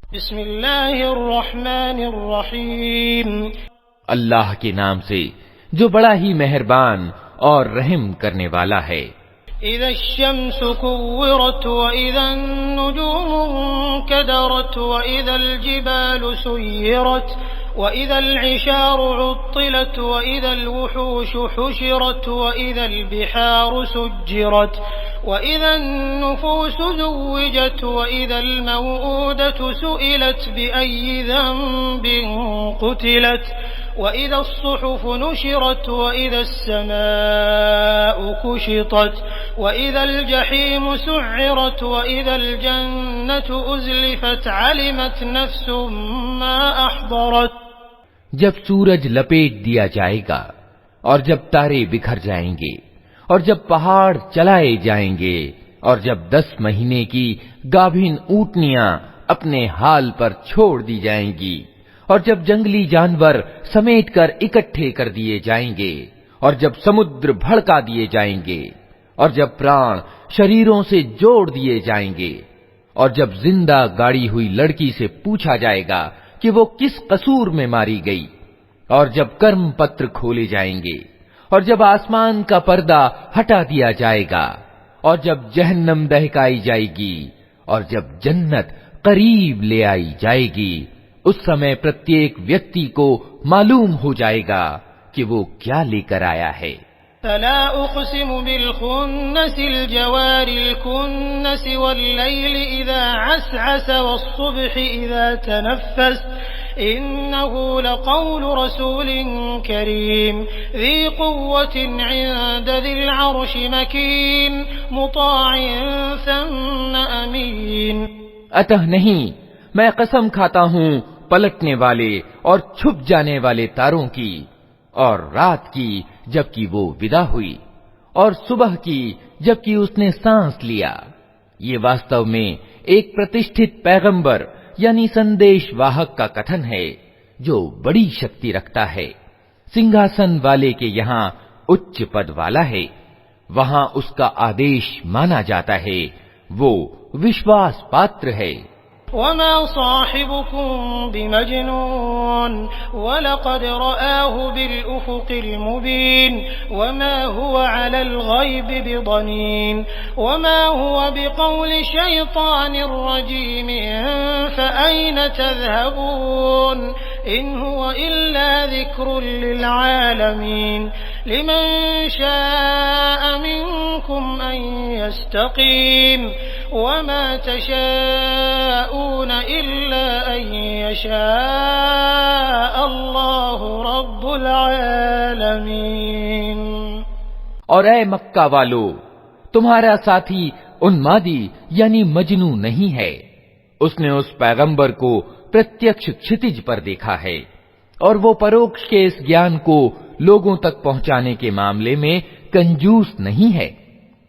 बिस्मिल्लाहिर्रहमानिर्रहीम। अल्लाह के नाम से जो बड़ा ही मेहरबान और रहम करने वाला है। इज़्शम्सु कुव्विरत व इज़न्नुजूमु कदरत व इज़ल जिबालु सुय्यरत व इज़ल इशारु उत्तिलत व इज़ल वुहूशु हुशिरत व इज़ल बिहारु सुज्जिरत व इज़न नुफूसु ज़ुव्विजत व इज़ल मौऊदतु सुइलत बिअय्यि ज़ंबिन क़ुतिलत व इज़ा अस्सुहुफ़ु नुशिरत व इज़ा अस्समाअु कुशितत व इज़ल जहीमु सु'इरत व इज़ल जन्नतु उज़लिफत अलिमत नफ्सुम मा अहदरत। जब सूरज लपेट दिया जाएगा और जब तारे बिखर जाएंगे और जब पहाड़ चलाए जाएंगे और जब 10 महीने की गाभिन ऊँटनियां अपने हाल पर छोड़ दी जाएंगी और जब जंगली जानवर समेटकर इकट्ठे कर दिए जाएंगे और जब समुद्र भड़का दिए जाएंगे और जब प्राण शरीरों से जोड़ दिए जाएंगे और जब जिंदा गाड़ी हुई लड़की से पूछा जाएगा कि वो किस कसूर में मारी गई और जब कर्म पत्र खोले जाएंगे और जब आसमान का पर्दा हटा दिया जाएगा और जब जहन्नम दहकाई जाएगी और जब जन्नत करीब ले आई जाएगी, उस समय प्रत्येक व्यक्ति को मालूम हो जाएगा कि वो क्या लेकर आया है। फला उक़्सिमु बिल खुन्नसिल जवारिल कुन्नसि वल्लैलि इज़ा असअस वस्सुब्हि इज़ा तनफ़्फ़स इन्नहु लक़ौलु रसूलिन करीम ज़ी क़ुव्वतिन इन्द ज़िल अर्शि मकीन मुताअन सम्म अमीन। अतः नहीं, मैं कसम खाता हूँ पलटने वाले और छुप जाने वाले तारों की, और रात की जबकि वो विदा हुई, और सुबह की जबकि उसने सांस लिया। ये वास्तव में एक प्रतिष्ठित पैगंबर यानी संदेश वाहक का कथन है जो बड़ी शक्ति रखता है, सिंहासन वाले के यहाँ उच्च पद वाला है, वहां उसका आदेश माना जाता है, वो विश्वास पात्र है। वमा साहिबुकुम बिमजनून वलक़द रआहु बिलउफ़ुक़िल मुबीन वमा हुवा अलल ग़ैबि बिज़नीन वमा हुवा बिक़ौलि शैतानिर रजीम फ़अय्न तज़हबून इन हुवा इल्ला ज़िक्रुन लिल आलमीन लिमन शाअ मिनकुम अन यस्तक़ीम वमा तशाऊन इल्ला अन यशाअ अल्लाहु रब्बुल आलमीन। और ऐ मक्का वालो, तुम्हारा साथी उन्मादी यानी मजनू नहीं है। उसने उस पैगंबर को प्रत्यक्ष क्षितिज पर देखा है और वो परोक्ष के इस ज्ञान को लोगों तक पहुंचाने के मामले में कंजूस नहीं है,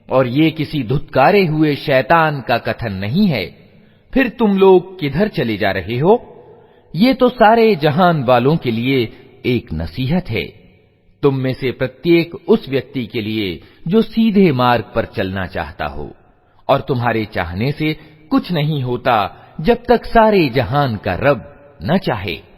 और ये किसी धुतकारे हुए शैतान का कथन नहीं है। फिर तुम लोग किधर चले जा रहे हो? ये तो सारे जहान वालों के लिए एक नसीहत है, तुम में से प्रत्येक उस व्यक्ति के लिए जो सीधे मार्ग पर चलना चाहता हो, और तुम्हारे चाहने से कुछ नहीं होता जब तक सारे जहान का रब न चाहे।